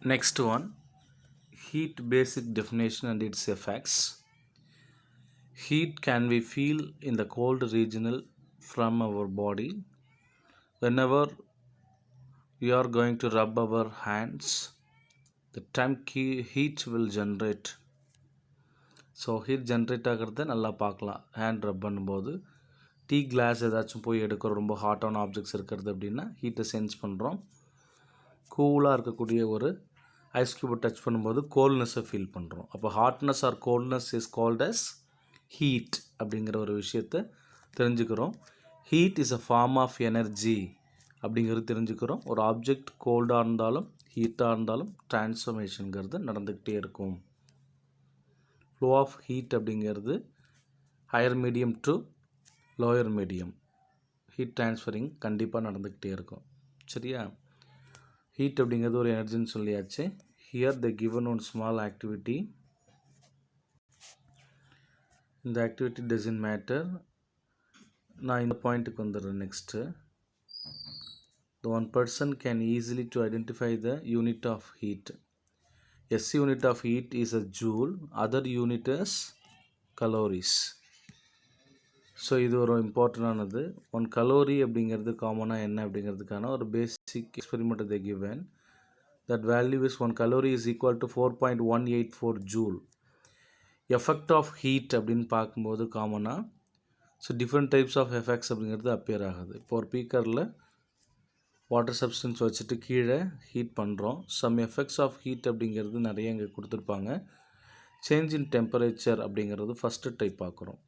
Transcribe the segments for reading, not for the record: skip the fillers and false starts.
Next one, heat basic definition and its effects. Heat can be feel in the cold regional from our body whenever we are going to rub our hands. The time heat will generate. So heat generate ஆகிறத நல்லா பார்க்கலாம். Hand ரப் பண்ணும்போது tea glass ஏதாச்சும் போய் எடுக்கிறோம், ரொம்ப ஹாட்டான objects இருக்கிறது அப்படின்னா ஹீட்டை சென்ஸ் பண்ணுறோம். கூலாக இருக்கக்கூடிய ஒரு ஐஸ் க்யூபை டச் பண்ணும்போது கோல்ட்னஸை ஃபீல் பண்ணுறோம். அப்போ hotness or coldness is called as heat அப்படிங்கிற ஒரு விஷயத்தை தெரிஞ்சுக்கிறோம். Heat is a form of energy அப்படிங்கிறது தெரிஞ்சுக்கிறோம். ஒரு ஆப்ஜெக்ட் கோல்டாக இருந்தாலும் ஹீட்டாக இருந்தாலும் டிரான்ஸ்ஃபர்மேஷனுங்கிறது நடந்துக்கிட்டே இருக்கும். ஃப்ளோ ஆஃப் ஹீட் அப்படிங்கிறது higher medium to lower medium heat transferring கண்டிப்பாக நடந்துக்கிட்டே இருக்கும். சரியா? ஹீட் அப்படிங்கிறது ஒரு எனர்ஜின்னு சொல்லியாச்சு. Here the given one small activity. இந்த ஆக்டிவிட்டி டசன்ட் மேட்டர். நான் இந்த பாயிண்ட்டுக்கு வந்துடுறேன். Next, the one person can easily to identify the unit of heat. S unit of heat is a joule, other unit is calories. So இது ஒரு இம்பார்ட்டண்டானது. 1 calorie அப்படிங்கிறது காமனாக என்ன அப்படிங்கிறதுக்கான ஒரு பேசிக் experiment they given. That value is 1 calorie is equal to 4.184 joule. Effect of heat அப்படின்னு பார்க்கும்போது காமனாக டிஃப்ரெண்ட் டைப்ஸ் ஆஃப் எஃபெக்ட்ஸ் அப்படிங்கிறது அப்பியர் ஆகுது. இப்போ ஒரு பீக்கரில் வாட்டர் சப்ஸ்டன்ஸ் வச்சுட்டு கீழே ஹீட் பண்ணுறோம். சம் எஃபெக்ட்ஸ் ஆஃப் ஹீட் அப்படிங்கிறது நிறைய இங்கே கொடுத்துருப்பாங்க. சேஞ்ச் இன் டெம்பரேச்சர் அப்படிங்கிறது ஃபஸ்ட்டு டைப் பார்க்குறோம்.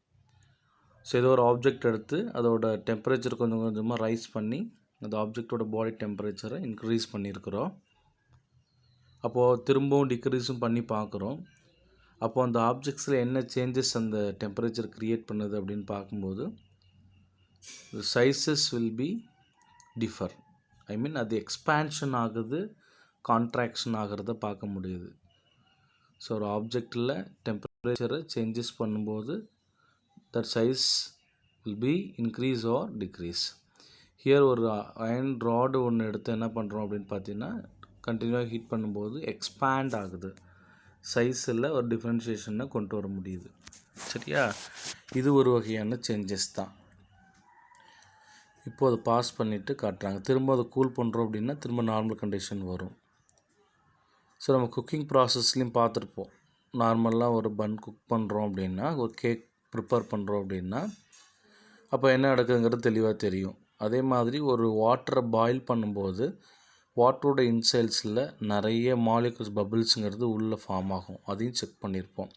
ஸோ ஏதோ ஒரு ஆப்ஜெக்ட் எடுத்து அதோட டெம்பரேச்சர் கொஞ்சம் கொஞ்சமாக ரைஸ் பண்ணி அந்த ஆப்ஜெக்டோட பாடி டெம்பரேச்சரை இன்க்ரீஸ் பண்ணியிருக்கிறோம். அப்போது திரும்பவும் டிக்ரீஸும் பண்ணி பார்க்குறோம். அப்போது அந்த ஆப்ஜெக்ட்ஸில் என்ன சேஞ்சஸ் அந்த டெம்பரேச்சர் க்ரியேட் பண்ணுது அப்படின்னு பார்க்கும்போது சைஸஸ் வில் பி டிஃபர். அது எக்ஸ்பேன்ஷன் ஆகுது, கான்ட்ராக்ஷன் ஆகிறத பார்க்க முடியுது. ஸோ ஒரு ஆப்ஜெக்டில் டெம்பரேச்சரை சேஞ்சஸ் பண்ணும்போது that size will be increase R degrees. Here ஒரு அயன் ராடு ஒன்று எடுத்து என்ன பண்ணுறோம் அப்படின்னு பார்த்தீங்கன்னா கண்டினியூவாக ஹீட் பண்ணும்போது எக்ஸ்பேண்ட் ஆகுது. சைஸில் ஒரு டிஃப்ரென்ஷியேஷனை கொண்டு வர முடியுது. சரியா? இது ஒரு வகையான சேஞ்சஸ் தான். இப்போது அதை பாஸ் பண்ணிவிட்டு காட்டுறாங்க. திரும்ப அதை கூல் பண்ணுறோம் அப்படின்னா திரும்ப நார்மல் கண்டிஷன் வரும். ஸோ நம்ம குக்கிங் ப்ராசஸ்லையும் பார்த்துருப்போம். நார்மலாக ஒரு பன் குக் பண்ணுறோம் அப்படின்னா, ஒரு கேக் ப்ரிப்பேர் பண்ணுறோம் அப்படின்னா அப்போ என்ன நடக்குதுங்கிறது தெளிவாக தெரியும். அதே மாதிரி ஒரு வாட்டரை பாயில் பண்ணும்போது வாட்டரோட இன்சைல்ஸில் நிறைய மாலிகுல்ஸ் பபிள்ஸுங்கிறது உள்ளே ஃபார்ம் ஆகும். அதையும் செக் பண்ணியிருப்போம்.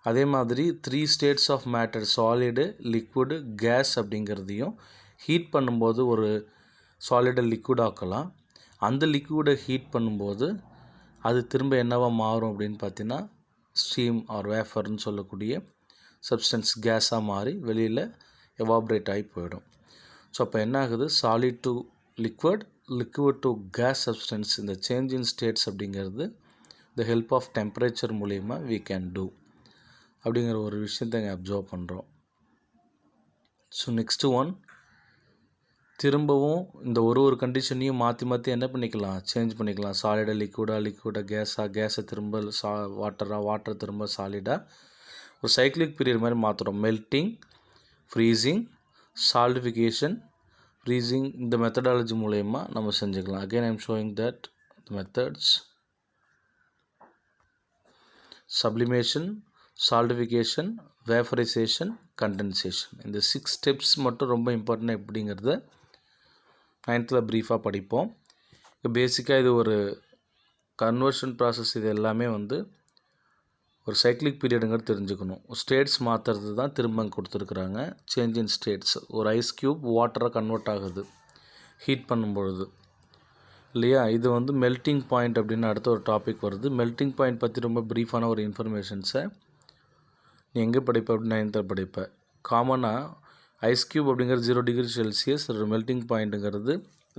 அதே மாதிரி 3 states of matter, solid, liquid, gas அப்படிங்கிறதையும் ஹீட் பண்ணும்போது ஒரு சாலிடை லிக்விட் ஆக்கலாம். அந்த லிக்விடை ஹீட் பண்ணும்போது அது திரும்ப என்னவாக மாறும் அப்படின்னு பார்த்தீங்கன்னா ஸ்டீம் ஆர் வேஃபர்னு சொல்லக்கூடிய சப்ஸ்டன்ஸ் கேஸாக மாறி வெளியில் எவாப்ரேட் ஆகி போயிடும். ஸோ அப்போ என்ன ஆகுது? Solid to liquid, liquid to gas substance, இந்த சேஞ்ச் இன் ஸ்டேட்ஸ் அப்படிங்கிறது த ஹெல்ப் ஆஃப் டெம்பரேச்சர் மூலயமா வி கேன் டூ அப்படிங்கிற ஒரு விஷயத்தை இங்கே அப்சர்வ் பண்ணுறோம். ஸோ நெக்ஸ்ட்டு ஒன், திரும்பவும் இந்த ஒரு கண்டிஷனையும் மாற்றி மாற்றி என்ன பண்ணிக்கலாம்? சேஞ்ச் பண்ணிக்கலாம். சாலிடாக லிக்விடாக கேஸை திரும்ப வாட்டரை திரும்ப சாலிடாக ஒரு சைக்ளிக் பீரியட் மாதிரி மாற்றுறோம். மெல்ட்டிங், ஃப்ரீசிங், சால்டிஃபிகேஷன், ஃப்ரீசிங், இந்த மெத்தடாலஜி மூலயமா நம்ம செஞ்சுக்கலாம். Again I am showing that the methods: sublimation, solidification, vaporisation, condensation. இந்த 6 ஸ்டெப்ஸ் மட்டும் ரொம்ப இம்பார்ட்டன்ட் எப்படிங்கிறத 9th ப்ரீஃபாக படிப்போம். பேசிக்காக இது ஒரு கன்வர்ஷன் ப்ராசஸ். இது எல்லாமே ஒரு சைக்ளிக் பீரியடுங்கிறது தெரிஞ்சுக்கணும். ஸ்டேட்ஸ் மாற்றுறது தான் திரும்ப கொடுத்துருக்குறாங்க. Change in states. ஒரு ஐஸ் க்யூப் வாட்டராக கன்வெர்ட் ஆகுது ஹீட் பண்ணும்பொழுது, இல்லையா? இது மெல்ட்டிங் பாயிண்ட் அப்படின்னு அடுத்த ஒரு டாபிக் வருது. மெல்ட்டிங் பாயிண்ட் பற்றி ரொம்ப ப்ரீஃபான ஒரு இன்ஃபர்மேஷன்ஸை நீ எங்கே படிப்ப அப்படின்னு 9th படிப்பேன். காமனாக ஐஸ் க்யூப் அப்படிங்கிறது 0 டிகிரி செல்சியஸ், ஒரு மெல்ட்டிங் பாயிண்ட்டுங்கிறது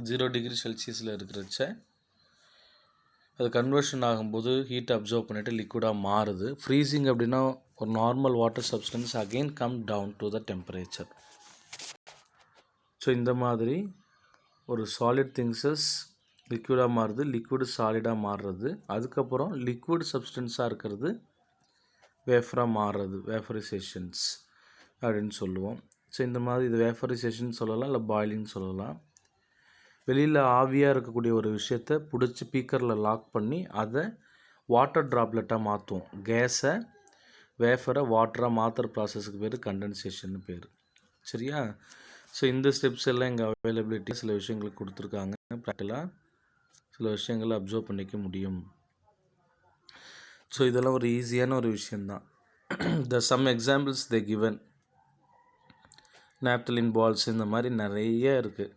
0 டிகிரி செல்சியஸில் இருக்கிறச்ச அது கன்வர்ஷன் ஆகும்போது ஹீட் அப்சர்வ் பண்ணிவிட்டு லிக்விடாக மாறுது. ஃப்ரீசிங் அப்படின்னா ஒரு normal water substance again come down to the temperature. So இந்த மாதிரி ஒரு சாலிட் திங்ஸஸ் லிக்விடாக மாறுது, லிக்விடு சாலிடாக மாறுறது, அதுக்கப்புறம் லிக்விட் சப்ஸ்டன்ஸாக இருக்கிறது வேஃபராக மாறுறது, வேஃபரைசேஷன்ஸ் அப்படின்னு சொல்லுவோம். ஸோ இந்த மாதிரி இது வேஃபரைசேஷன் சொல்லலாம், இல்லை பாயிலிங் சொல்லலாம். வெளியில் ஆவியாக இருக்கக்கூடிய ஒரு விஷயத்தை பிடிச்சி பீக்கரில் லாக் பண்ணி அதை வாட்டர் ட்ராப்லெட்டாக மாற்றுவோம். கேஸை வேஃபரை வாட்டராக மாற்றுற ப்ராசஸுக்கு பேர் கண்டென்சேஷன் பேர். சரியா? ஸோ இந்த ஸ்டெப்ஸ் எல்லாம் இங்கே அவைலபிலிட்டி சில விஷயங்களுக்கு கொடுத்துருக்காங்க. ப்ராக்டிக்கலாக சில விஷயங்களை அப்சர்வ் பண்ணிக்க முடியும். ஸோ இதெல்லாம் ஒரு ஈஸியான ஒரு விஷயந்தான். The some examples they given, naphthalene balls, இந்த மாதிரி நிறைய இருக்குது.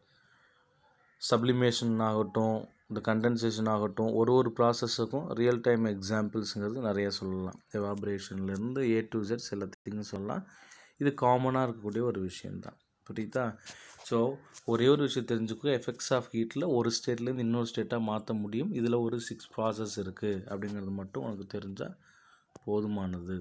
சப்ளிமேஷன் ஆகட்டும், இந்த கண்டென்சேஷன் ஆகட்டும், ஒரு ப்ராசஸுக்கும் ரியல் டைம் எக்ஸாம்பிள்ஸுங்கிறது நிறைய சொல்லலாம். எவாப்ரேஷன்லேருந்து A to Z எல்லாத்தையும் சொல்லலாம். இது காமனாக இருக்கக்கூடிய ஒரு விஷயந்தான். புரியுதா? ஸோ ஒரே ஒரு விஷயம் தெரிஞ்சுக்கோ, எஃபெக்ட்ஸ் ஆஃப் ஹீட்டில் ஒரு ஸ்டேட்லேருந்து இன்னொரு ஸ்டேட்டாக மாற்ற முடியும். இதில் ஒரு 6 ப்ராசஸ் இருக்குது அப்படிங்கிறது மட்டும் உனக்கு தெரிஞ்சால் போதுமானது.